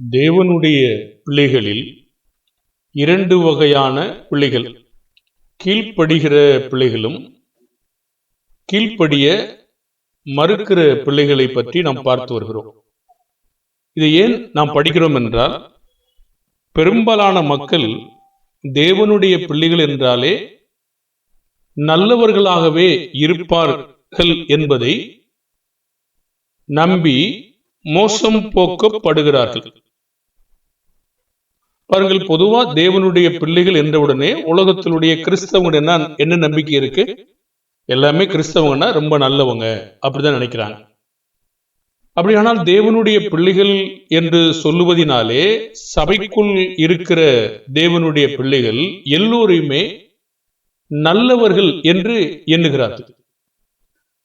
தேவனுடைய பிள்ளைகளில் இரண்டு வகையான பிள்ளைகள், கீழ்ப்படுகிற பிள்ளைகளும் கீழ்ப்படிய மறுக்கிற பிள்ளைகளை பற்றி நாம் பார்த்து வருகிறோம். இதை ஏன் நாம் படிக்கிறோம் என்றால், பெரும்பாலான மக்கள் தேவனுடைய பிள்ளைகள் என்றாலே நல்லவர்களாகவே இருப்பார்கள் என்பதை நம்பி மோசம் போக்கப்படுகிறார்கள். பாருங்கள், பொதுவா தேவனுடைய பிள்ளைகள் என்றவுடனே உலகத்தினுடைய கிறிஸ்தவங்க என்ன நம்பிக்கை இருக்கு? எல்லாமே கிறிஸ்தவங்கன்னா ரொம்ப நல்லவங்க அப்படிதான் நினைக்கிறாங்க. அப்படியானால் தேவனுடைய பிள்ளைகள் என்று சொல்லுவதினாலே சபைக்குள் இருக்கிற தேவனுடைய பிள்ளைகள் எல்லோருமே நல்லவர்கள் என்று எண்ணுகிறார்கள்.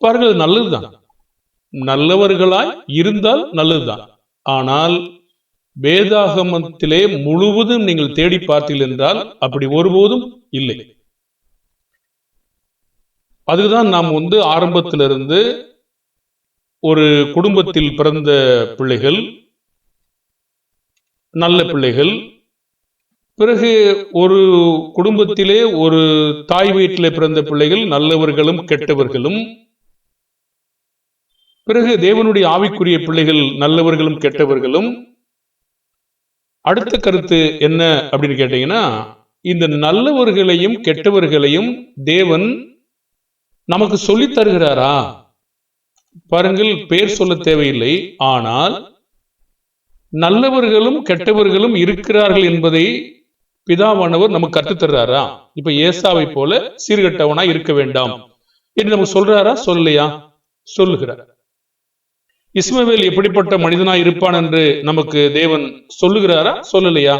பாருங்கள், நல்லதுதான், நல்லவர்களாய் இருந்தால் நல்லதுதான். ஆனால் வேதாகமத்திலே முழுவதும் நீங்கள் தேடி பார்த்தீர்கள் என்றால் அப்படி ஒருபோதும் இல்லை. அதுதான் நாம் ஆரம்பத்திலிருந்து ஒரு குடும்பத்தில் பிறந்த பிள்ளைகள் நல்ல பிள்ளைகள், பிறகு ஒரு குடும்பத்திலே ஒரு தாய் வீட்டிலே பிறந்த பிள்ளைகள் நல்லவர்களும் கெட்டவர்களும், பிறகு தேவனுடைய ஆவிக்குரிய பிள்ளைகள் நல்லவர்களும் கெட்டவர்களும். அடுத்த கருத்து என்ன அப்படின்னு கேட்டீங்கன்னா, இந்த நல்லவர்களையும் கெட்டவர்களையும் தேவன் நமக்கு சொல்லி தருகிறாரா? பாருங்கள், பேர் சொல்ல தேவையில்லை, ஆனால் நல்லவர்களும் கெட்டவர்களும் இருக்கிறார்கள் என்பதை பிதாவானவர் நமக்கு கற்றுத்தர்றாரா? இப்ப ஏசாவை போல சீர்கட்டவனா இருக்க வேண்டாம் என்று நமக்கு சொல்றாரா? சொல்லலையா? சொல்லுகிறார். இஸ்மவேல் எப்படிப்பட்ட மனிதனாய் இருப்பான் என்று நமக்கு தேவன் சொல்லுகிறாரா? சொல்லலையா?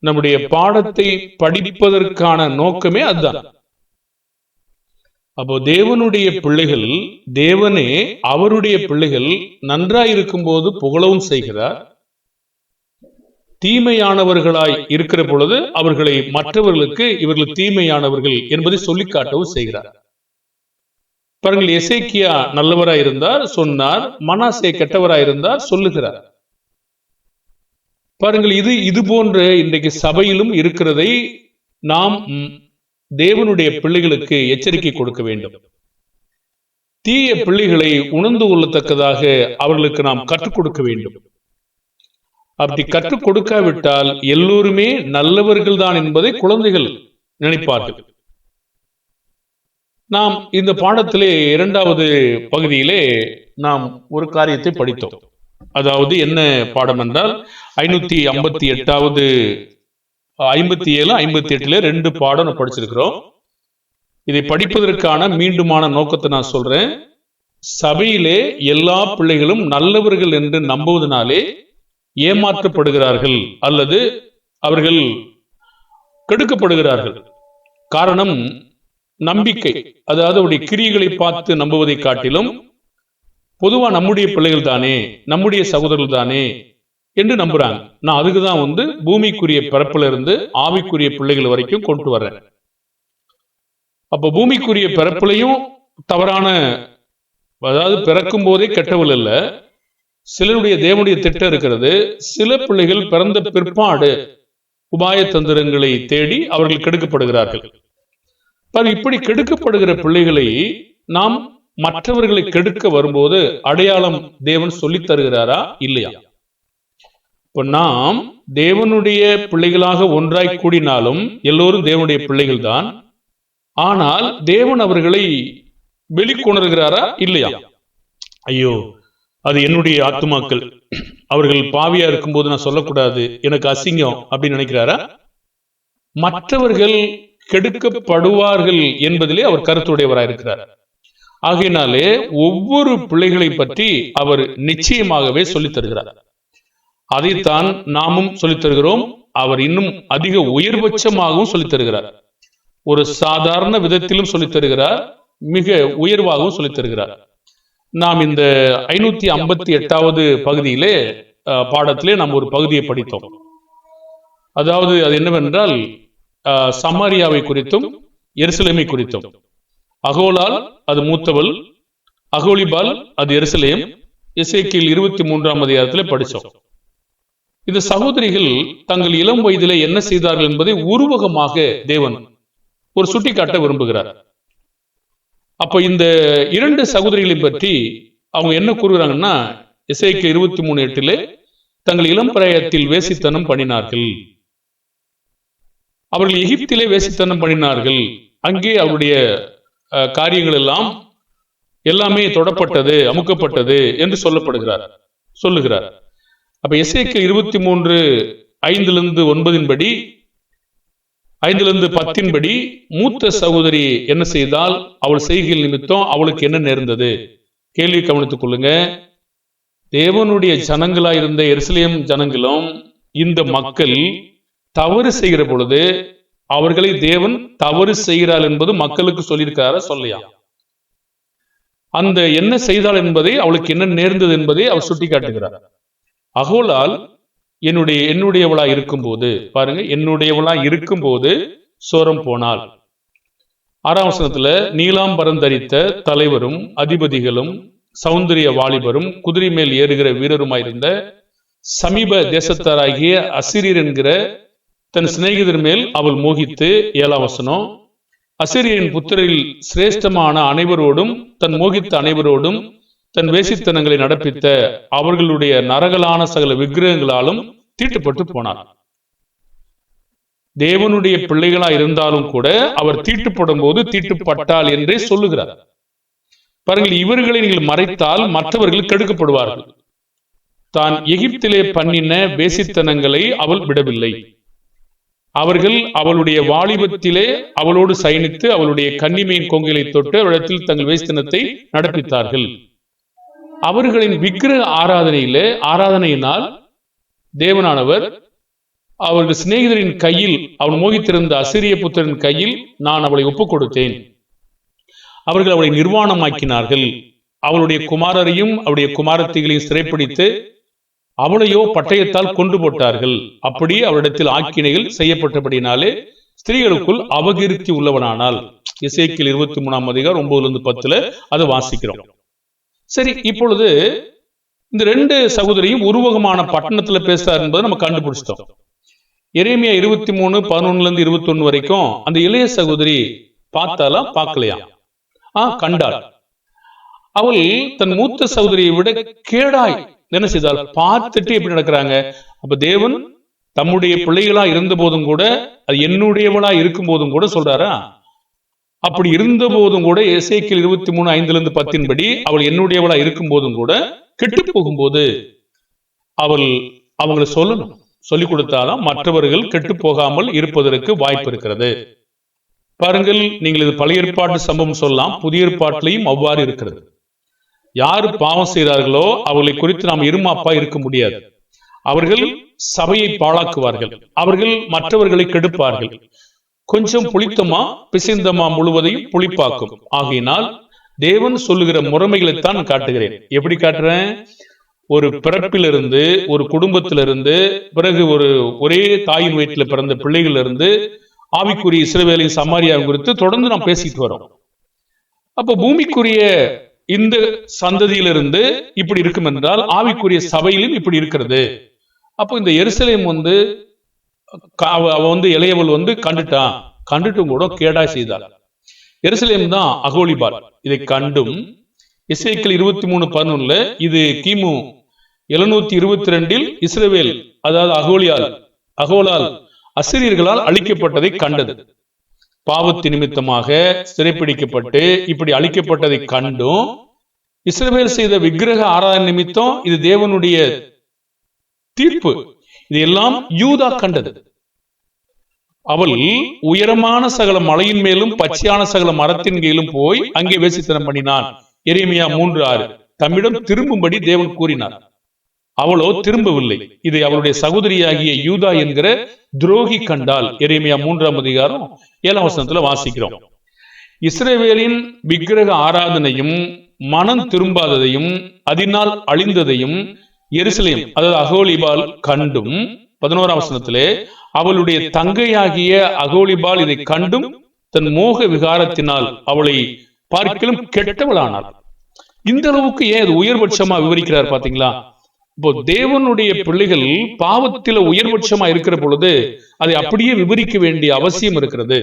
நம்முடைய பாடத்தை படிப்பதற்கான நோக்கமே அதுதான். அப்போ தேவனுடைய பிள்ளைகள், தேவனே அவருடைய பிள்ளைகள் நன்றாய் இருக்கும் போது புகழவும் செய்கிறார், தீமையானவர்களாய் இருக்கிற பொழுது அவர்களை மற்றவர்களுக்கு இவர்கள் தீமையானவர்கள் என்பதை சொல்லிக்காட்டவும் செய்கிறார். பாருங்கள், எசேக்கியா நல்லவராய் இருந்தார் சொன்னார், மனாசே கெட்டவராய் இருந்தார் சொல்லுகிறார். பாருங்கள், இது போன்ற இன்றைக்கு சபையிலும் இருக்கிறதை நாம் தேவனுடைய பிள்ளைகளுக்கு எச்சரிக்கை கொடுக்க வேண்டும். தீய பிள்ளைகளை உணர்ந்து கொள்ளத்தக்கதாக அவர்களுக்கு நாம் கற்றுக் கொடுக்க வேண்டும். அப்படி கற்றுக் கொடுக்காவிட்டால் எல்லோருமே நல்லவர்கள் தான் என்பதை குழந்தைகள் நினைப்பார்கள். நாம் இந்த பாடத்திலே இரண்டாவது பகுதியிலே நாம் ஒரு காரியத்தை படித்தோம். அதாவது என்ன பாடம் என்றால், 558வது 57 58 ரெண்டு பாடம் படிச்சிருக்கிறோம். இதை படிப்பதற்கான மீண்டுமான நோக்கத்தை நான் சொல்றேன். சபையிலே எல்லா பிள்ளைகளும் நல்லவர்கள் என்று நம்புவதனாலே ஏமாற்றப்படுகிறார்கள் அல்லது அவர்கள் கெடுக்கப்படுகிறார்கள். காரணம் நம்பிக்கை, அதாவது அவருடைய கிரியைகளை பார்த்து நம்புவதை காட்டிலும் பொதுவா நம்முடைய பிள்ளைகள் தானே, நம்முடைய சகோதரர்கள் தானே என்று நம்புறாங்க. நான் அதுக்குதான் பூமிக்குரிய பிறப்புல இருந்து ஆவிக்குரிய பிள்ளைகள் வரைக்கும் கொண்டு வர்றேன். அப்ப பூமிக்குரிய பிறப்புலையும் தவறான, அதாவது பிறக்கும் போதே கெட்டவள் அல்ல, சிலருடைய தேவனுடைய திட்டம் இருக்கிறது. சில பிள்ளைகள் பிறந்த பிற்பாடு உபாய தந்திரங்களை தேடி அவர்கள் கெடுக்கப்படுகிறார்கள். இப்படி கெடுக்கப்படுகிற பிள்ளைகளை நாம் மற்றவர்களை கெடுக்க வரும்போது அடையாளம் தேவன் சொல்லித் தருகிறாரா இல்லையா? இப்ப நாம் தேவனுடைய பிள்ளைகளாக ஒன்றாய் கூடினாலும் எல்லோரும் தேவனுடைய பிள்ளைகள் தான். ஆனால் தேவன் அவர்களை வெளிக்கொணர்கிறாரா இல்லையா? ஐயோ, அது என்னுடைய ஆத்துமாக்கள், அவர்கள் பாவியா இருக்கும்போது நான் சொல்லக்கூடாது, எனக்கு அசிங்கம் அப்படின்னு நினைக்கிறாரா? மற்றவர்கள் கெடுக்கப்படுவார்கள் என்பதிலே அவர் கருத்துடையவராயிருக்கிறார். ஆகையினாலே ஒவ்வொரு பிள்ளைகளை பற்றி அவர் நிச்சயமாகவே சொல்லித் தருகிறார். அதைத்தான் நாமும் சொல்லித் தருகிறோம். அவர் இன்னும் அதிக உயர்பட்சமாகவும் சொல்லித் தருகிறார். ஒரு சாதாரண விதத்திலும் சொல்லித் தருகிறார், மிக உயர்வாகவும் சொல்லித் தருகிறார். நாம் இந்த 558வது பகுதியிலே பாடத்திலே நாம் ஒரு பகுதியை படித்தோம். அதாவது அது என்னவென்றால், சமாரியாவை குறித்தும் எருசலேமை குறித்தும். அகோலால் அது மூத்தவள், அகோலிபால் அது எருசலேம். எசேக்கியேல் 23ஆம் அதிகாரத்திலே படிச்சோம். இந்த சகோதரிகள் தங்கள் இளம் வயதிலே என்ன செய்தார்கள் என்பதை உருவகமாக தேவன் ஒரு சுட்டிக்காட்ட விரும்புகிறார். அப்ப இந்த 2 சகோதரிகளை பற்றி அவங்க என்ன கூறுகிறாங்கன்னா, எசேக்கியேல் 23:8 தங்கள் இளம் பிராயத்தில் வேசித்தனம் பண்ணினார்கள். அவர்கள் எகிப்திலே வேசித்தனம் பண்ணினார்கள். அங்கே அவருடைய காரியங்கள் எல்லாம் எல்லாமே தொடப்பட்டது, அமுக்கப்பட்டது என்று சொல்லுகிறார். அப்ப எசேக்கியேல் 23:5-9 படி 5-10 படி மூத்த சகோதரி என்ன செய்தால் அவள் செய்கையில் நிமித்தம் அவளுக்கு என்ன நேர்ந்தது? கேள்வி கவனித்துக் கொள்ளுங்க. தேவனுடைய ஜனங்களாயிருந்த எருசலேம் ஜனங்களும் இந்த மக்கள் தவறு செய்கிற பொழுது அவர்களை தேவன் தவறு செய்கிறாள் என்பது மக்களுக்கு சொல்லியிருக்கிறாரா சொல்லையா? அந்த என்ன செய்தாள் என்பதை அவளுக்கு என்ன நேர்ந்தது என்பதை அவர் சுட்டி காட்டுகிறார். அகோலால் என்னுடையவளா இருக்கும்போது, பாருங்க, என்னுடையவளா இருக்கும்போது சோரம் போனாள். 6ஆம் வசனத்துல நீலாம்பரம் தரித்த தலைவரும் அதிபதிகளும் சௌந்தரிய வாலிபரும் குதிரை மேல் ஏறுகிற வீரருமாயிருந்த சமீப தேசத்தாராகிய அசிரியர் என்கிற தன் சிநேகிதர் மேல் அவள் மோகித்து, 7ஆம் வசனம், அசிரியரின் புத்திரில் சிரேஷ்டமான அனைவரோடும் தன் மோகித்த அனைவரோடும் தன் வேசித்தனங்களை நடப்பித்த அவர்களுடைய நரகலான சகல விக்கிரகங்களாலும் தீட்டுப்பட்டு போனார். தேவனுடைய பிள்ளைகளா இருந்தாலும் கூட அவர் தீட்டுப்படும் போது தீட்டுப்பட்டாள் என்றே சொல்லுகிறார். பாருங்கள், இவர்களை நீங்கள் மறைத்தால் மற்றவர்கள் கெடுக்கப்படுவார்கள். தான் எகிப்திலே பண்ணின வேசித்தனங்களை அவள் விடவில்லை. அவர்கள் அவளுடைய வாலிபத்திலே அவளோடு சயனித்து அவளுடைய கன்னிமையின் கொங்கைகளை தொட்டு அவளிடத்தில் தங்கள் வேசித்தனத்தை நடப்பித்தார்கள். அவர்களின் விக்கிரக ஆராதனையினால் தேவனானவர் அவர்கள் சிநேகிதரின் கையில், அவன் மோகித்திருந்த அசிரிய புத்திரன் கையில் நான் அவளை ஒப்புக் கொடுத்தேன். அவர்கள் அவளை நிர்வாணமாக்கினார்கள். அவளுடைய குமாரரையும் அவருடைய குமாரத்திகளையும் சிறைப்பிடித்து அவளையோ பட்டயத்தால் கொண்டு போட்டார்கள். அப்படி அவளிடத்தில் ஆக்கினைகள் செய்யப்பட்டபடினாலே ஸ்திரீகளுக்குள் அபகீர்த்தி உள்ளவனானால். எசேக்கியேல் 23:9-10 அதை வாசிக்கிறோம். சரி, இப்பொழுது இந்த 2 சகோதரியும் உருவகமான பட்டணத்துல பேசுறார் என்பதை நம்ம கண்டுபிடிச்சிட்டோம். எரேமியா 23:11-21 வரைக்கும் அந்த இளைய சகோதரி பார்த்தாலா பார்க்கலையா? கண்டாள். அவள் தன் மூத்த சகோதரியை விட கேடாய் என்ன செய்தால் பார்த்துட்டு எப்படி நடக்கிறாங்க. அப்ப தேவன் தம்முடைய பிள்ளைகளா இருந்த போதும் கூட, அது என்னுடையவளா இருக்கும் போதும் கூட சொல்றாரா? அப்படி இருந்த போதும் கூட எசேக்கியேல் 23:5-10 படி அவள் என்னுடையவளா இருக்கும் போதும் கூட கெட்டு போகும்போது அவங்களை சொல்லணும். சொல்லிக் கொடுத்தாலும் மற்றவர்கள் கெட்டு போகாமல் இருப்பதற்கு வாய்ப்பு இருக்கிறது. பாருங்கள், நீங்கள் இது பழைய ஏற்பாட்டு சம்பவம் சொல்லலாம், புதிய ஏற்பாட்டிலையும் அவ்வாறு இருக்கிறது. யாரு பாவம் செய்கிறார்களோ அவர்களை குறித்து நாம் இருமாப்பா இருக்க முடியாது. அவர்கள் சபையை பாழாக்குவார்கள். அவர்கள் மற்றவர்களை கெடுப்பார்கள். கொஞ்சம் புளித்தமா பிசைந்தமா முழுவதையும் புளிப்பாக்கும். ஆகையினால் தேவன் சொல்லுகிற முறைமைகளைத்தான் காட்டுகிறேன். எப்படி காட்டுறேன்? ஒரு பிறப்பிலிருந்து, ஒரு குடும்பத்திலிருந்து, பிறகு ஒரே தாயின் வயிற்றில் பிறந்த பிள்ளைகள் இருந்து ஆவிக்குரிய இஸ்ரவேலின் சமாரியாவும் குறித்து தொடர்ந்து நாம் பேசிட்டு வரோம். அப்ப பூமிக்குரிய இந்த சந்ததியிலிருந்து இப்படி இருக்கும் என்றால் ஆவிக்குரிய சபையிலும் இப்படி இருக்கிறது. அப்போ இந்த எருசலேம் இளையவள் கண்டுட்டும் கூட கேடாய் செய்தாள். எருசலேம் தான் அகோலிபால். இதை கண்டும் எசேக்கியேல் 23:11 இது கிமு 722 இஸ்ரவேல், அதாவது அகோலால் அசிரியர்களால் அழிக்கப்பட்டதை கண்டது. பாவத்து நிமித்தமாக சிறைப்பிடிக்கப்பட்டு இப்படி அழிக்கப்பட்டதை கண்டும் இஸ்ரவேல் செய்த விக்கிரக ஆராதனை நிமித்தம் இது தேவனுடைய தீர்ப்பு, இதையெல்லாம் யூதா கண்டது. அவள் உயரமான சகல மலையின் மேலும் பச்சையான சகல மரத்தின் கீழும் போய் அங்கே வேசித்தனம் பண்ணினான். எரேமியா 3:6. தம்மிடம் திரும்பும்படி தேவன் கூறினார். அவளோ திரும்பவில்லை. இதை அவளுடைய சகோதரியாகிய யூதா என்கிற துரோகி கண்டால். எரேமியா 3:7 வாசிக்கிறோம். இஸ்ரவேலின் விக்கிரக ஆராதனையும் மனம் திரும்பாததையும் அதனால் அழிந்ததையும் எருசலேம், அதாவது அகோலிபால் கண்டும் 11 அவளுடைய தங்கையாகிய அகோலிபால் இதை கண்டும் தன் மோக விகாரத்தினால் அவளை பார்க்கிலும் கெட்டவளானாள். இந்த அளவுக்கு ஏன் உயர்பட்சமா விவரிக்கிறார் பாத்தீங்களா? இப்போ தேவனுடைய பிள்ளைகள் பாவத்தில உயர்பட்சமா இருக்கிற பொழுது அதை அப்படியே விவரிக்க வேண்டிய அவசியம் இருக்கிறது.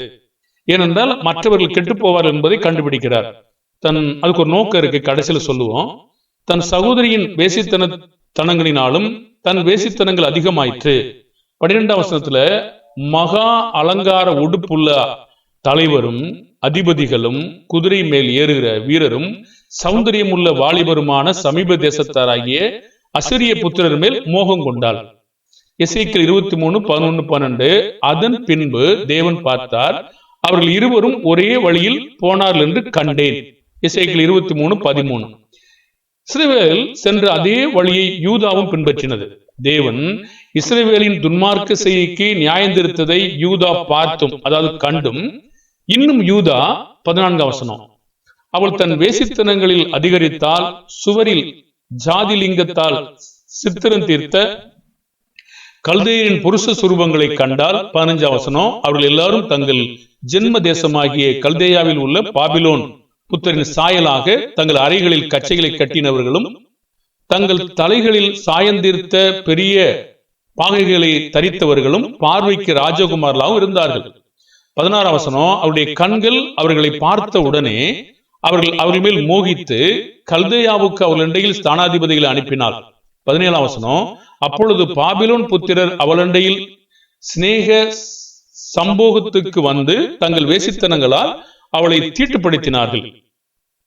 ஏனென்றால் மற்றவர்கள் கெட்டு போவார் என்பதை கண்டுபிடிக்கிறார். அதுக்கு ஒரு நோக்கம் இருக்கு. கடைசியில சொல்லுவோம், தன் சகோதரியின் வேசித்தனங்களினாலும் தன் வேசித்தனங்கள் அதிகமாயிற்று. 12ஆம் வசனத்துல மகா அலங்கார உடுப்புள்ள தலைவரும் அதிபதிகளும் குதிரை மேல் ஏறுகிற வீரரும் சௌந்தரியம் உள்ள வாலிபருமான சமீப தேசத்தாராகிய அசிரிய புத்திரர் மேல் மோகம் கொண்டாள். எசேக்கியேல் 23:11-12. அதன் பின்பு தேவன் பார்த்தார், அவர்கள் இருவரும் ஒரே வழியில் போனார்கள் என்று கண்டேன். எசேக்கியேல் 23:13. இஸ்ரவேல் சென்ற அதே வழியை யூதாவும் பின்பற்றினது. தேவன் இஸ்ரவேலின் துன்மார்க்க செய்கைக்கு நியாயந்திருத்ததை யூதா பார்த்தும், அதாவது கண்டும், இன்னும் யூதா 14ஆம் வசனம், அவள் தன் வேசித்தனங்களில் அதிகரித்தால் சுவரில் ஜாதிலிங்கத்தால் சித்திரம் தீர்த்த கல்தேயரின் புருஷ சுரூபங்களை கண்டால். 15ஆம் வசனம், அவர்கள் எல்லாரும் தங்கள் ஜென்ம தேசமாகிய கல்தேயாவில் உள்ள பாபிலோன் புத்தரின் சாயலாக தங்கள் அறைகளில் கச்சைகளை கட்டினவர்களும் தங்கள் தலைகளில் சாயந்தீர்த்த பெரிய பாகைகளை தரித்தவர்களும் பார்வைக்கு ராஜகுமாரலாகவும் இருந்தார்கள். 16ஆம் வசனம், அவருடைய கண்கள் அவர்களை பார்த்த உடனே அவர்கள் மேல் மோகித்து கல்தேயாவுக்கு அவளிடையில் ஸ்தானாதிபதிகளை அனுப்பினாள். 17ஆம் வசனம், அப்பொழுது பாபிலோன் புத்திரர் அவளிடையில் சிநேக சம்போகத்துக்கு வந்து தங்கள் வேசித்தனங்களால் அவளை தீட்டுப்படுத்தினார்கள்.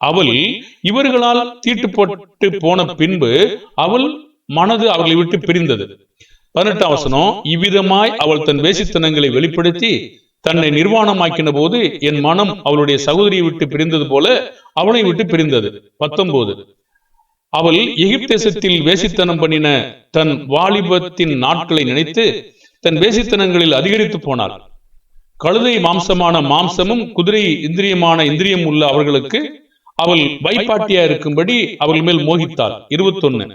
அவள் இவர்களால் தீட்டுப்பட்டு போன பின்பு அவள் மனது அவர்களை விட்டு பிரிந்தது. 18ஆம் வசனம், இவ்விதமாய் அவள் தன் வேசித்தனங்களை வெளிப்படுத்தி தன்னை நிர்வாணமாக்கின போது என் மனம் அவளுடைய சகோதரியை விட்டு பிரிந்தது போல அவளை விட்டு பிரிந்தது. 19, அவள் எகிப்து தேசத்தில் வேசித்தனம் பண்ணின தன் வாலிபத்தின் நாட்களை நினைத்து தன் வேசித்தனங்களில் அதிகரித்து போனாள். கழுதை மாம்சமான மாம்சமும் குதிரை இந்திரியமான இந்திரியம் உள்ள அவர்களுக்கு அவள் வைப்பாட்டியா இருக்கும்படி அவள் மேல் மோகித்தாள். 21,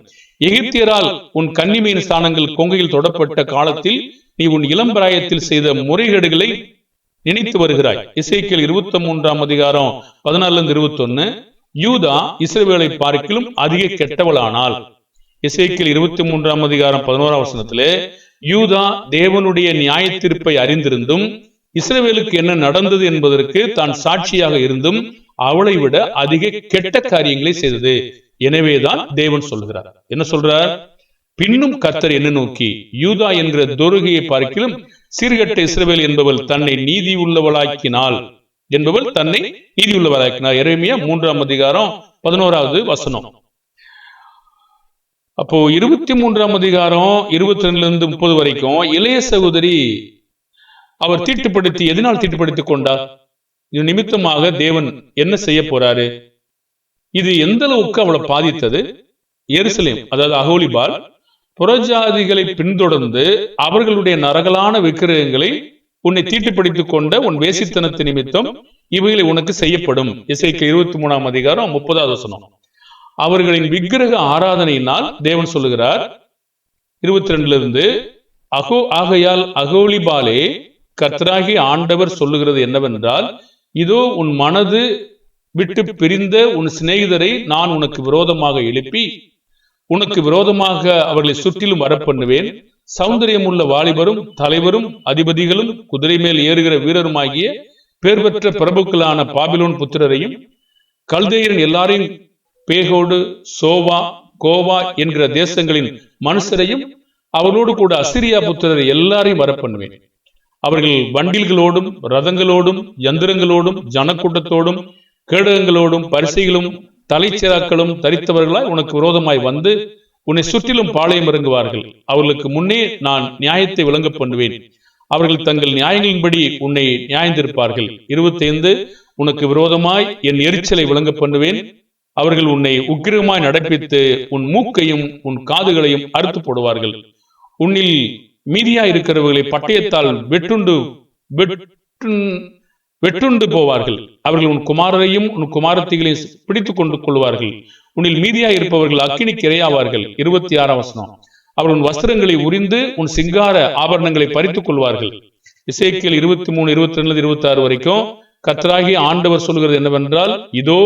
எகிப்தியரால் உன் கன்னிமையின் ஸ்தானங்கள் கொங்கையில் தொடப்பட்ட காலத்தில் நீ உன் இளம் பிராயத்தில் செய்த முறைகேடுகளை நினைத்து வருகிறாய். எசேக்கியேல் 23ஆம் அதிகாரம் 14-21. யூதா இஸ்ரவேலை பார்க்கிலும் அதிக கெட்டவளானால். எசேக்கியேல் 23ஆம் அதிகாரம் 11ஆம் வசனத்திலே யூதா தேவனுடைய நியாய தீர்ப்பை அறிந்திருந்தும் இஸ்ரவேலுக்கு என்ன நடந்தது என்பதற்கு தான் சாட்சியாக இருந்தும் அவளை விட அதிக கெட்ட காரியங்களை செய்தது. எனவேதான் தேவன் சொல்கிறார். என்ன சொல்றார்? பின்னும் கர்த்தர் என்ன நோக்கி, யூதா என்கிற துரோகியை பார்க்கிலும் சீர்கெட்ட இஸ்ரவேல் என்பவள் தன்னை நீதி உள்ளவளாக்கினாள் எரேமியா 3ஆம் அதிகாரம் 11ஆவது வசனம். அப்போ 23ஆம் அதிகாரம் 22-30 வரைக்கும் இளைய சகோதரி அவர் தீட்டுப்படுத்தி, எதனால் தீட்டுப்படுத்திக் கொண்டார்? இது நிமித்தமாக தேவன் என்ன செய்ய போறாரு? இது எந்த அளவுக்கு அவளை பாதித்தது? எருசலேம், அதாவது அகோலிபால் புறஜாதிகளை பின்தொடர்ந்து அவர்களுடைய நரகலான விக்கிரகங்களை உன்னை தீட்டுப்படுத்திக் கொண்ட உன் வேசித்தனத்து நிமித்தம் இவைகளை உனக்கு செய்யப்படும். எசேக்கியேல் 23ஆம் அதிகாரம் 30ஆவது வசனம். அவர்களின் விக்கிரக ஆராதனையினால் தேவன் சொல்லுகிறார் 22 ஆகையால் அகோலிபாலே, கர்த்தராகிய ஆண்டவர் சொல்லுகிறது என்னவென்றால், இதோ உன் மனது விட்டு பிரிந்த உன் சிநேகிதரை நான் உனக்கு விரோதமாக எழுப்பி உனக்கு விரோதமாக அவர்களை சுற்றிலும் வரப்பண்ணுவேன். சௌந்தரியம் உள்ள வாலிபரும் தலைவரும் அதிபதிகளும் குதிரை மேல் ஏறுகிற வீரருமாகிய பேர் பெற்ற பிரபுக்களான பாபிலோன் புத்திரரையும் கல்தேயரின் எல்லாரையும் பேகோடு சோவா கோவா என்கிற தேசங்களின் மனுஷரையும் அவர்களோடு கூட அசிரியா புத்திரரை எல்லாரையும் வரப்பண்ணுவேன். அவர்கள் வண்டில்களோடும் ரதங்களோடும் யந்திரங்களோடும் ஜனக்கூட்டத்தோடும் கேடகங்களோடும் பரிசைகளும் தலைச்சிராக்களும் தரித்தவர்களாய் உனக்கு விரோதமாய் வந்து உன்னை சுற்றிலும் பாளையம் இறங்குவார்கள். அவர்களுக்கு முன்னே நான் நியாயத்தை விளங்க பண்ணுவேன். அவர்கள் தங்கள் நியாயங்களின்படி உன்னை நியாயந்திருப்பார்கள். 25, உனக்கு விரோதமாய் என் எரிச்சலை விளங்க பண்ணுவேன். அவர்கள் உன்னை உக்கிரமாய் நடப்பித்து உன் மூக்கையும் உன் காதுகளையும் அறுத்து போடுவார்கள். உன்னில் மீதியா இருக்கிறவர்களை பட்டயத்தால் வெட்டுண்டு போவார்கள். அவர்கள் உன் குமாரரையும் உன் குமாரத்திகளையும் பிடித்துக் கொண்டு கொள்வார்கள். உன்னில் மீதியா இருப்பவர்கள் அக்கினிக்கு இரையாவார்கள். 26ஆம் வசனம். அவர்கள் உன் வஸ்திரங்களை உரிந்து உன் சிங்கார ஆபரணங்களை பறித்துக் கொள்வார்கள். எசேக்கியேல் 23, 22-26 வரைக்கும் கர்த்தராகிய ஆண்டவர் சொல்கிறது என்னவென்றால், இதோ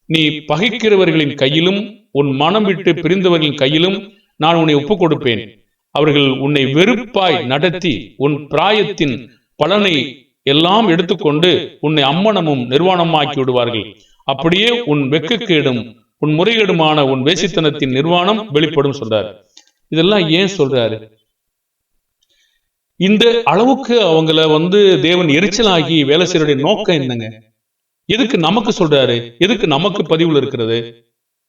நீ பகைக்கிறவர்களின் கையிலும் உன் மனம் விட்டு பிரிந்தவர்களின் கையிலும் நான் உன்னை ஒப்புக் கொடுப்பேன். அவர்கள் உன்னை வெறுப்பாய் நடத்தி உன் பிராயத்தின் பலனை எல்லாம் எடுத்துக்கொண்டு உன்னை அம்மனமும் நிர்வாணமாக்கி விடுவார்கள். அப்படியே உன் வெட்கக்கேடும் உன் முறைகேடுமான உன் வேசித்தனத்தின் நிர்வாணம் வெளிப்படும் சொல்றாரு. இதெல்லாம் ஏன் சொல்றாரு? இந்த அளவுக்கு அவங்கள தேவன் எரிச்சலாகி வேலை செய்யறடைய நோக்கம் என்னங்க? எதுக்கு நமக்கு சொல்றாரு? எதுக்கு நமக்கு பதிவுல இருக்கிறது?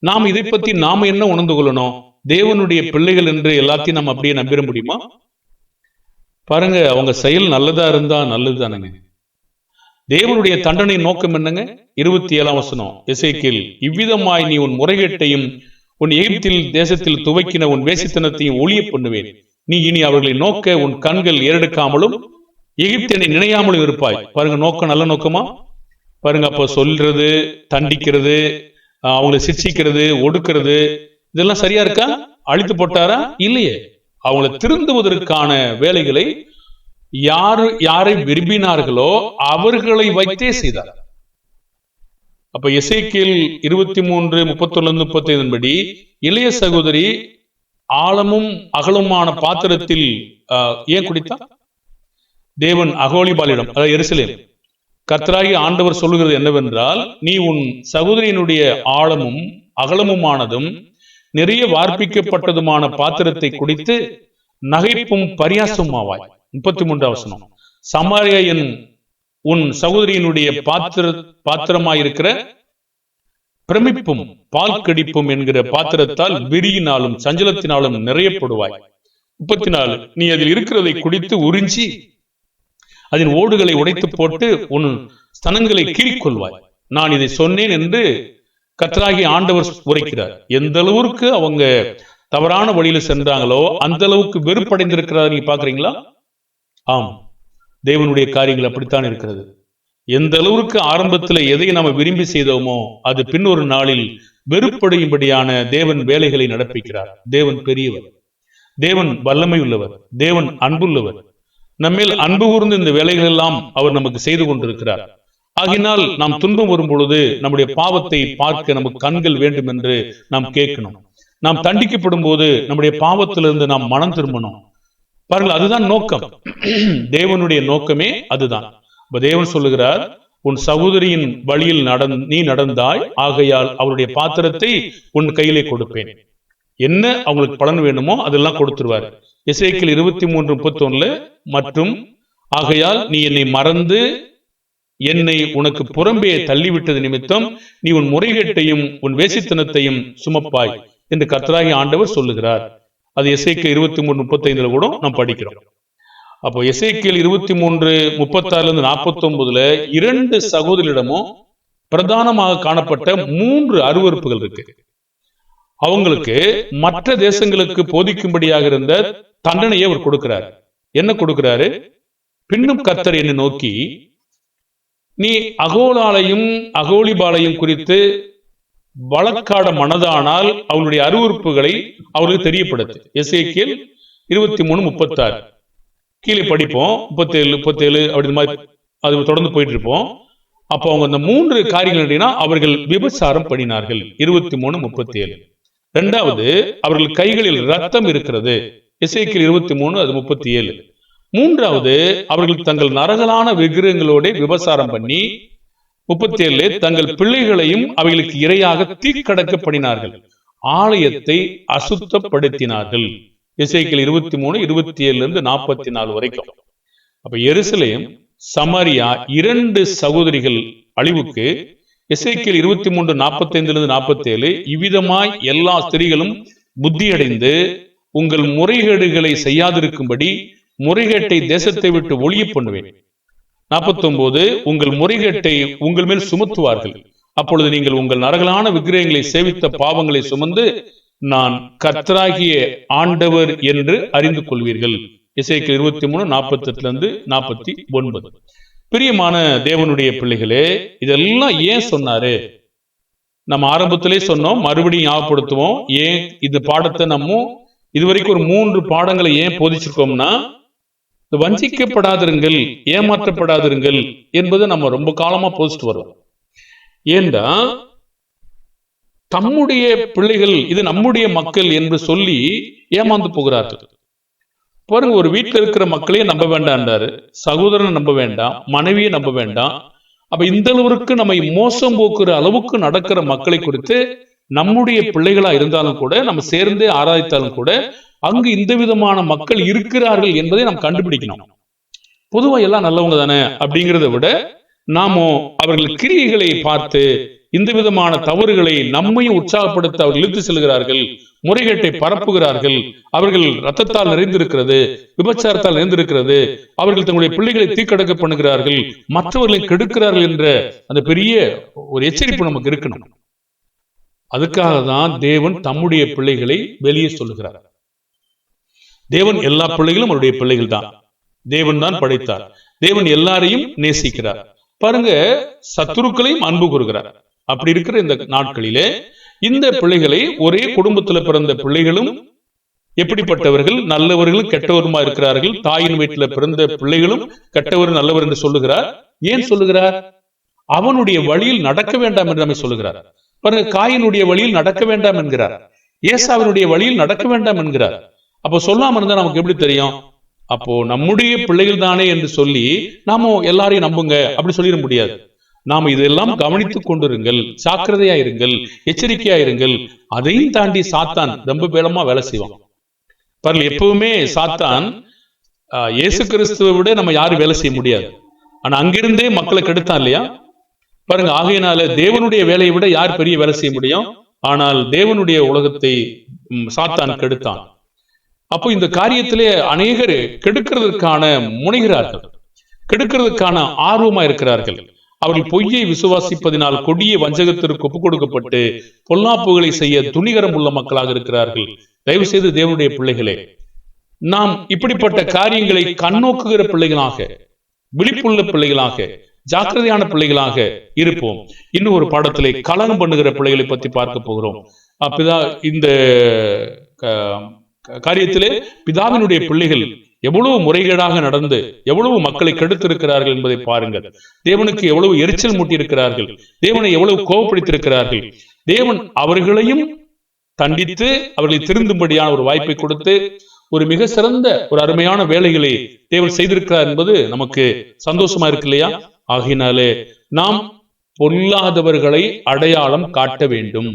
நாம் இதை பத்தி நாம என்ன உணர்ந்து கொள்ளணும்? தேவனுடைய பிள்ளைகள் என்று எல்லாத்தையும் நம்ம அப்படியே நம்பிட முடியுமா? பாருங்க, அவங்க செயல் நல்லதா இருந்தா நல்லது தானுங்க. தேவனுடைய தண்டனை நோக்கம் என்னங்க? 27ஆம் வசனம் எசேக்கியேல், இவ்விதமாய் நீ உன் முறைகேட்டையும் உன் எகிப்தில் தேசத்தில் துவக்கின உன் வேசித்தனத்தையும் ஒளிய பண்ணுவேன். நீ இனி அவர்களை நோக்க உன் கண்கள் ஏறெடுக்காமலும் எகிப்தியனை நினையாமலும் இருப்பாய். பாருங்க, நோக்கம் நல்ல நோக்கமா பாருங்க. அப்ப சொல்றது, தண்டிக்கிறது, அவங்களை சிக்ஷிக்கிறது, ஒடுக்கிறது, இதெல்லாம் சரியா இருக்கா? அழித்து போட்டாரா? இல்லையே. அவங்களை திருந்துவதற்கான வேலைகளை யாரை விரும்பினார்களோ அவர்களை வைத்தே செய்தார். அப்ப எசேக்கியேல் 23:31-35 படி இளைய சகோதரி ஆழமும் அகலமான பாத்திரத்தில் ஏன் குடித்தார்? தேவன் அகோலிபாலிடம், அதாவது எருசலேம், கர்த்தராகிய ஆண்டவர் சொல்லுகிறது என்னவென்றால், நீ உன் சகோதரியினுடைய ஆழமும் அகலமுமானதும் நிறைய வார்ப்பிக்கப்பட்டதுமான பாத்திரத்தை குடித்து நகைப்பும் பரியாசமாவாய். 33ஆம் வசனம், சமாரியா உன் சகோதரியினுடைய பாத்திரமாயிருக்கிற பிரமிப்பும் பால் கடிப்பும் என்கிற பாத்திரத்தால் விரியினாலும் சஞ்சலத்தினாலும் நிறையப்படுவாய். 34, நீ அதில் இருக்கிறதை குடித்து உறிஞ்சி அதன் ஓடுகளை உடைத்து போட்டு உன் ஸ்தனங்களை கீறிக்கொள்வாய். நான் இதை சொன்னேன் என்று கர்த்தராகிய ஆண்டவர் உரைக்கிறார். எந்த அளவுக்கு அவங்க தவறான வழியில சென்றாங்களோ அந்த அளவுக்கு வெறுப்படைந்திருக்கிறார். நீங்க பாக்குறீங்களா? ஆம், தேவனுடைய காரியங்கள் அப்படித்தான் இருக்கிறது. எந்த அளவுக்கு ஆரம்பத்தில் எதை நம்ம விரும்பி செய்தோமோ அது பின் ஒரு நாளில் வெறுப்படையும்படியான தேவன் வேலைகளை நடப்பிக்கிறார். தேவன் பெரியவர், தேவன் வல்லமை உள்ளவர், தேவன் அன்புள்ளவர். நம்மேல் அன்பு கூர்ந்து இந்த வேலைகள் எல்லாம் அவர் நமக்கு செய்து கொண்டிருக்கிறார். ஆகினால் நாம் துன்பம் வரும் பொழுது நம்முடைய பாவத்தை பார்க்க நமக்கு கண்கள் வேண்டும் என்று நாம் கேட்கணும். நாம் தண்டிக்கப்படும் போது நம்முடைய பாவத்திலிருந்து நாம் மனம் திரும்பணும். பாருங்கள், அதுதான் நோக்கம். தேவனுடைய நோக்கமே அதுதான். தேவன் சொல்லுகிறார், உன் சகோதரியின் வழியில் நீ நடந்தாய், ஆகையால் அவருடைய பாத்திரத்தை உன் கையிலே கொடுப்பேன். என்ன அவங்களுக்கு பலன் வேணுமோ அதெல்லாம் கொடுத்துருவார். எசேக்கியேல் 23:31 மற்றும் ஆகையால் நீ என்னை மறந்து என்னை உனக்கு புறம்பே தள்ளிவிட்டது நிமித்தம் நீ உன் முறைகேட்டையும் உன் வேசித்தனத்தையும் சுமப்பாய் என்று கர்த்தராகிய ஆண்டவர் சொல்லுகிறார். அது எசேக்கியேல் 23:35 கூட நாம் படிக்கிறோம். அப்போ எசேக்கியேல் 23:36-49 2 சகோதரிடமும் பிரதானமாக காணப்பட்ட 3 அருவருப்புகள் இருக்கு. அவங்களுக்கு மற்ற தேசங்களுக்கு போதிக்கும்படியாக இருந்த தண்டனையை அவர் கொடுக்கிறார். என்ன கொடுக்கிறாரு? பின்னும் கர்த்தர் என்னை நோக்கி, நீ அகோலாலையும் அகோலிபாலையும் குறித்து வழக்காட மனதானால் அவனுடைய அருவருப்புகளை அவர்களுக்கு தெரியப்படுத்து. எசேக்கியேல் 23:36 கீழே படிப்போம். 37 அப்படி மாதிரி அது தொடர்ந்து போயிட்டு இருப்போம். அப்போ அவங்க அந்த 3 காரியங்கள் எப்படின்னா, அவர்கள் விபச்சாரம் பண்ணினார்கள். 23:37. இரண்டாவது, அவர்கள் கைகளில் ரத்தம் இருக்கிறது. எசேக்கியேல் 23:37. மூன்றாவது, அவர்கள் தங்கள் நரகலான விக்கிரகங்களோட விபச்சாரம் பண்ணி 37 தங்கள் பிள்ளைகளையும் அவைகளுக்கு இரையாக தீக்கடக்க பண்ணினார்கள், ஆலயத்தை அசுத்தப்படுத்தினார்கள். எசேக்கியேல் 23:27-44 வரைக்கும். அப்ப எருசலேம், சமாரியா 2 சகோதரிகள் அழிவுக்கு எசேக்கியேல் 23:45-47 இவ்விதமாய் எல்லா ஸ்திரீகளும் புத்தியடைந்து உங்கள் முறைகேடுகளை செய்யாதிருக்கும்படி முறைகேட்டை தேசத்தை விட்டு ஒழிய பண்ணுவேன். 49 உங்கள் முறைகேட்டை உங்கள் மேல் சுமத்துவார்கள். அப்பொழுது நீங்கள் உங்கள் நரகலான விக்கிரகங்களை சேவித்த பாவங்களை சுமந்து நான் கர்த்தராகிய ஆண்டவர் என்று அறிந்து கொள்வீர்கள். எசேக்கியேல் 23:48-49. பிரியமான தேவனுடைய பிள்ளைகளே, இதெல்லாம் ஏன் சொன்னாரு? நம்ம ஆரம்பத்திலே சொன்னோம், மறுபடியும் ஞாபகப்படுத்துவோம். ஏன் இந்த பாடத்தை நம்ம இதுவரைக்கும் ஒரு 3 பாடங்களை ஏன் போதிச்சிருக்கோம்னா, வஞ்சிக்கப்படாதிருங்கள், ஏமாற்றப்படாதிருங்கள் என்பதை நம்ம ரொம்ப காலமா போதிச்சுட்டு வரோம். ஏண்டா தம்முடைய பிள்ளைகள், இது நம்முடைய மக்கள் என்று சொல்லி ஏமாந்து போகிறார்கள். பாருங்க, ஒரு வீட்டில் இருக்கிற மக்களையே நம்ப வேண்டான்றாரு, சகோதரனை நம்ப வேண்டாம், மனைவியை நம்ப வேண்டாம். அப்ப இந்த அளவுக்கு நம்மை மோசம் போக்குற அளவுக்கு நடக்கிற மக்களை குறித்து நம்முடைய பிள்ளைகளா இருந்தாலும் கூட, நம்ம சேர்ந்தே ஆராய்த்தாலும் கூட, அங்கு இந்த விதமான மக்கள் இருக்கிறார்கள் என்பதை நாம் கண்டுபிடிக்கணும். பொதுவா எல்லாம் நல்லவங்க தானே அப்படிங்கிறத விட, நாமோ அவர்கள் கிரியைகளை பார்த்து இந்த விதமான தவறுகளை நம்மையும் உற்சாகப்படுத்த அவர்கள் இழுத்து செல்கிறார்கள், முறைகேட்டை பரப்புகிறார்கள், அவர்கள் ரத்தத்தால் நிறைந்திருக்கிறது, விபச்சாரத்தால் நிறைந்திருக்கிறது, அவர்கள் தங்களுடைய பிள்ளைகளை தீக்கடக்க பண்ணுகிறார்கள், மற்றவர்களை கெடுக்கிறார்கள் என்ற அந்த பெரிய ஒரு எச்சரிப்பு நமக்கு இருக்கணும். அதுக்காக தான் தேவன் தம்முடைய பிள்ளைகளை வெளியே சொல்லுகிறார். தேவன் எல்லா பிள்ளைகளும் அவருடைய பிள்ளைகள் தான். தேவன் தான் படைத்தார். தேவன் எல்லாரையும் நேசிக்கிறார். பாருங்க, சத்துருக்களையும் அன்பு கூறுகிறார். அப்படி இருக்கிற இந்த நாட்களிலே இந்த பிள்ளைகளை, ஒரே குடும்பத்துல பிறந்த பிள்ளைகளும் எப்படிப்பட்டவர்கள், நல்லவர்களும் கெட்டவருமா இருக்கிறார்கள். தாயின் வீட்டில பிறந்த பிள்ளைகளும் கெட்டவர் நல்லவர் என்று சொல்லுகிறார். ஏன் சொல்லுகிறார்? அவனுடைய வழியில் நடக்க வேண்டாம் என்று நம்மை சொல்லுகிறார். பாருங்க, காயினுடைய வழியில் நடக்க வேண்டாம் என்கிறார், ஏசாவினுடைய வழியில் நடக்க வேண்டாம் என்கிறார். அப்போ சொல்லாம இருந்தா நமக்கு எப்படி தெரியும்? அப்போ நம்முடைய பிள்ளைகள் தானே என்று சொல்லி நாம எல்லாரையும் நம்புங்க அப்படி சொல்லிட முடியாது. நாம் இதெல்லாம் கவனித்துக் கொண்டிருங்கள், ஜாக்கிரதையா இருங்கள், எச்சரிக்கையா இருங்கள். அதையும் தாண்டி சாத்தான் ரொம்ப வேளமா வேலை செய்வான். பாருங்க, எப்பவுமே சாத்தான் இயேசு கிறிஸ்துவை விட நம்ம யாரும் வேலை செய்ய முடியாது. ஆனா அங்கிருந்தே மக்களை கெடுத்தான் இல்லையா? பாருங்க, ஆகையினால தேவனுடைய வேலையை விட யார் பெரிய வேலை செய்ய முடியும்? ஆனால் தேவனுடைய உலகத்தை சாத்தான் கெடுத்தான். அப்போ இந்த காரியத்திலே அநேகர் கெடுக்கிறதுக்கான முனைகிறார்கள், கெடுக்கிறதுக்கான ஆர்வமா இருக்கிறார்கள். அவர்கள் பொய்யை விசுவாசிப்பதினால் கொடிய வஞ்சகத்திற்கு ஒப்புக் கொடுக்கப்பட்டு பொல்லாப்புகளை செய்ய துணிகரம் உள்ள மக்களாக இருக்கிறார்கள். தயவு செய்து தேவனுடைய பிள்ளைகளே, நாம் இப்படிப்பட்ட காரியங்களை கண்ணோக்குகிற பிள்ளைகளாக, விழிப்புள்ள பிள்ளைகளாக, ஜாக்கிரதையான பிள்ளைகளாக இருப்போம். இன்னும் ஒரு பாடத்திலே கலனம் பண்ணுகிற பிள்ளைகளை பற்றி பார்க்க போகிறோம். அப்பதான் இந்த காரியத்திலே பிதாவினுடைய பிள்ளைகள் எவ்வளவு முறைகேடாக நடந்து எவ்வளவு மக்களை கெடுத்திருக்கிறார்கள் என்பதை பாருங்கள். தேவனுக்கு எவ்வளவு எரிச்சல் மூட்டி இருக்கிறார்கள், தேவனை எவ்வளவு கோபப்படுத்தியிருக்கிறார்கள். தேவன் அவர்களையும் தண்டித்து அவர்களை திருந்தும்படியான ஒரு வாய்ப்பை கொடுத்து ஒரு மிக சிறந்த ஒரு அருமையான வேலைகளை தேவன் செய்திருக்கிறார் என்பது நமக்கு சந்தோஷமா இருக்கு இல்லையா? ஆகினாலே நாம் பொல்லாதவர்களை அடையாளம் காட்ட வேண்டும்,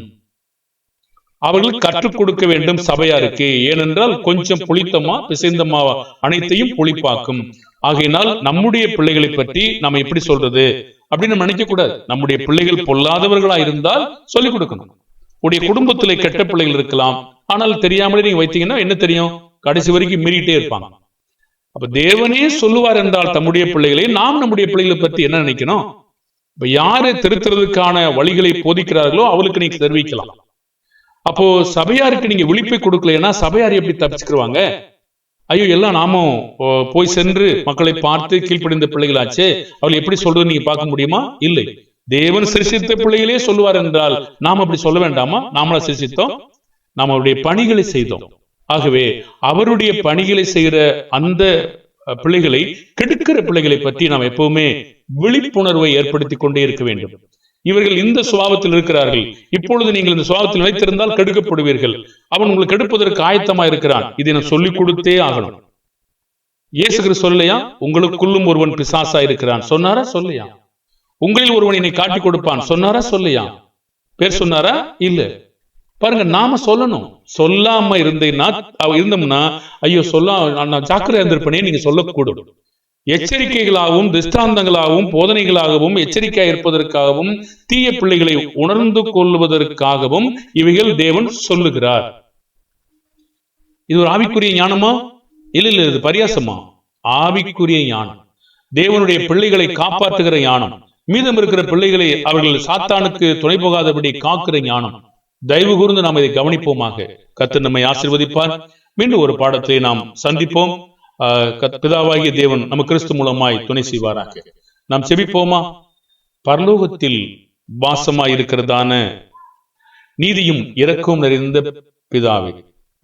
அவர்கள் கற்றுக் கொடுக்க வேண்டும் சபையாருக்கு. ஏனென்றால் கொஞ்சம் புளித்தமா பிசைந்தமா அனைத்தையும் புளிப்பாக்கும். ஆகையினால் நம்முடைய பிள்ளைகளை பற்றி நாம எப்படி சொல்றது அப்படின்னு நம்ம நினைக்க கூடாது. நம்முடைய பிள்ளைகள் பொல்லாதவர்களா இருந்தால் சொல்லிக் கொடுக்கணும். உடைய குடும்பத்திலே கெட்ட பிள்ளைகள் இருக்கலாம், ஆனால் தெரியாமலே நீங்க வைத்தீங்கன்னா என்ன தெரியும்? கடைசி வரைக்கும் மீறிட்டே இருப்பாங்க. அப்ப தேவனே சொல்லுவார் என்றால் தம்முடைய பிள்ளைகளை, நாம் நம்முடைய பிள்ளைகளை பற்றி என்ன நினைக்கணும்? இப்ப யாரு திருத்துறதுக்கான வழிகளை போதிக்கிறார்களோ அவளுக்கு நீங்க தெரிவிக்கலாம். அப்போ சபையாருக்கு நீங்க விழிப்பை கொடுக்கலன்னா சபையார் எப்படி தப்பிச்சுக்குவாங்க? ஐயோ, எல்லாம் நாமும் போய் சென்று மக்களை பார்த்து கீழ்ப்படிந்த பிள்ளைகளாச்சு, அவள் எப்படி சொல்றது நீங்க பார்க்க முடியுமா? இல்லை. தேவன் சிருஷ்டித்த பிள்ளைகளே சொல்லுவார் என்றால் நாம் அப்படி சொல்ல வேண்டாமா? நாமளா சிருஷ்டித்தோம், நாம் அவருடைய பணிகளை செய்தோம். ஆகவே அவருடைய பணிகளை செய்கிற அந்த பிள்ளைகளை, கெடுக்கிற பிள்ளைகளை பற்றி நாம் எப்பவுமே விழிப்புணர்வை ஏற்படுத்தி கொண்டே இருக்க வேண்டும். இவர்கள் இந்த சுபாவத்தில் இருக்கிறார்கள், இப்பொழுது நீங்கள் இந்த சுபாவத்தில் நிலைத்திருந்தால் கெடுக்கப்படுவீர்கள், அவன் உங்களுக்கு கெடுப்பதற்கு ஆயத்தமா இருக்கிறான், இதை நான் சொல்லிக் கொடுத்தே ஆகணும். இயேசு கிறிஸ்து சொல்லலையா? உங்களுக்குள்ளும் ஒருவன் பிசாசா இருக்கிறான் சொன்னாரா? சொல்லையா? உங்களில் ஒருவன் என்னை காட்டி கொடுப்பான் சொன்னாரா? சொல்லையா? பேர் சொன்னாரா? இல்ல. பாருங்க, நாம சொல்லணும். சொல்லாம இருந்தோம்னா ஐயோ சொல்ல ஜாக்கிரதை இருந்திருப்பனே நீங்க சொல்லக்கூடும். எச்சரிக்கைகளாகவும் திருஷ்டாந்தங்களாகவும் போதனைகளாகவும் எச்சரிக்கையாக இருப்பதற்காகவும் தீய பிள்ளைகளை உணர்ந்து கொள்வதற்காகவும் இவைகள் தேவன் சொல்லுகிறார். இது ஒரு ஆவிக்குரிய ஞானமா? இல்ல, இது பரியாசமா? ஆவிக்குரிய ஞானம், தேவனுடைய பிள்ளைகளை காப்பாற்றுகிற ஞானம், மீதம் இருக்கிற பிள்ளைகளை அவர்கள் சாத்தானுக்கு துணை போகாதபடி காக்கிற ஞானம். தயவு கூர்ந்து நாம் இதை கவனிப்போமாக. கர்த்தர் நம்மை ஆசீர்வதிப்பார். மீண்டும் ஒரு பாடத்தை நாம் சந்திப்போம். பிதாவாகிய தேவன் நம்ம கிறிஸ்து மூலமாய் துணை செய்வாராக. நாம் செபிப்போமா? பரலோகத்தில் வாசமாய் இருக்கிறதான நீதியும் இரக்கமும் நிறைந்த பிதாவே,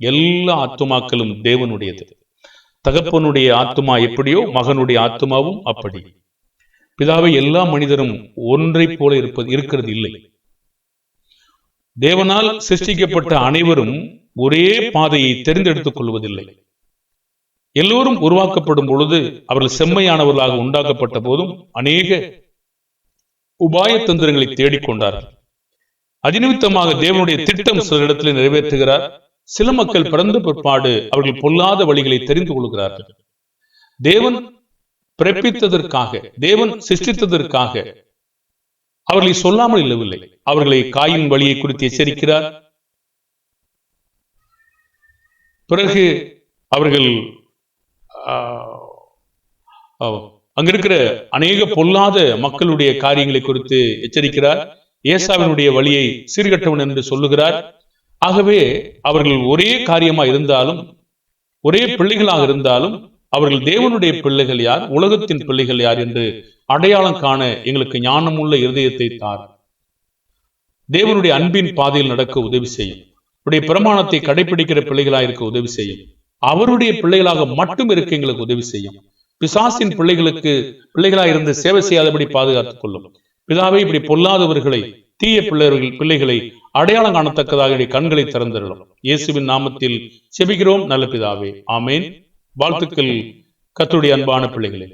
எல்லா ஆத்துமாக்களும் தேவனுடையது. தகப்பனுடைய ஆத்துமா எப்படியோ மகனுடைய ஆத்துமாவும் அப்படி. பிதாவை, எல்லா மனிதரும் ஒன்றை போல இருக்கிறது இல்லை. தேவனால் சிருஷ்டிக்கப்பட்ட அனைவரும் ஒரே பாதையை தெரிந்தெடுத்துக் கொள்வதில்லை. எல்லோரும் உருவாக்கப்படும் பொழுது அவர்கள் செம்மையானவர்களாக உண்டாக்கப்பட்ட போதும் அநேக உபாய தந்திரங்களை தேடிக்கொண்டார்கள். அதிநிமித்தமாக தேவனுடைய திட்டம் சில இடத்தில் நிறைவேற்றுகிறார். சில மக்கள் பிறந்த பிற்பாடு அவர்கள் பொல்லாத வழிகளை தெரிந்து கொள்கிறார்கள். தேவன் பிறப்பித்ததற்காக, தேவன் சிருஷ்டித்ததற்காக அவர்களை சொல்லாமல் இல்லவில்லை. அவர்களை காயின் வழியை குறித்து எச்சரிக்கிறார். பிறகு அவர்கள் அங்கிருக்கிற அநேக பொல்லாத மக்களுடைய காரியங்களை குறித்து எச்சரிக்கிறார். ஏசாவினுடைய வழியை சீர்கட்டவன் என்று சொல்லுகிறார். ஆகவே அவர்கள் ஒரே காரியமா இருந்தாலும், ஒரே பிள்ளைகளாக இருந்தாலும், அவர்கள் தேவனுடைய பிள்ளைகள் யார், உலகத்தின் பிள்ளைகள் யார் என்று அடையாளம் காண எங்களுக்கு ஞானமுள்ள இருதயத்தை தார். தேவனுடைய அன்பின் பாதையில் நடக்க உதவி செய்யும். அவருடைய பிரமாணத்தை கடைபிடிக்கிற பிள்ளைகளாக இருக்க உதவி செய்யும். அவருடைய பிள்ளைகளாக மட்டும் இருக்க எங்களுக்கு உதவி செய்யும். பிசாசின் பிள்ளைகளாக இருந்து சேவை செய்யாதபடி பாதுகாத்துக் கொள்ளும். பிதாவை இப்படி பொல்லாதவர்களை, தீய பிள்ளைகளை அடையாளம் காணத்தக்கதாக கண்களை திறந்திடலாம். இயேசுவின் நாமத்தில் செபிக்கிறோம் நல்ல பிதாவே, ஆமேன். வாழ்த்துக்கள் கர்த்தருடைய அன்பான பிள்ளைகளே.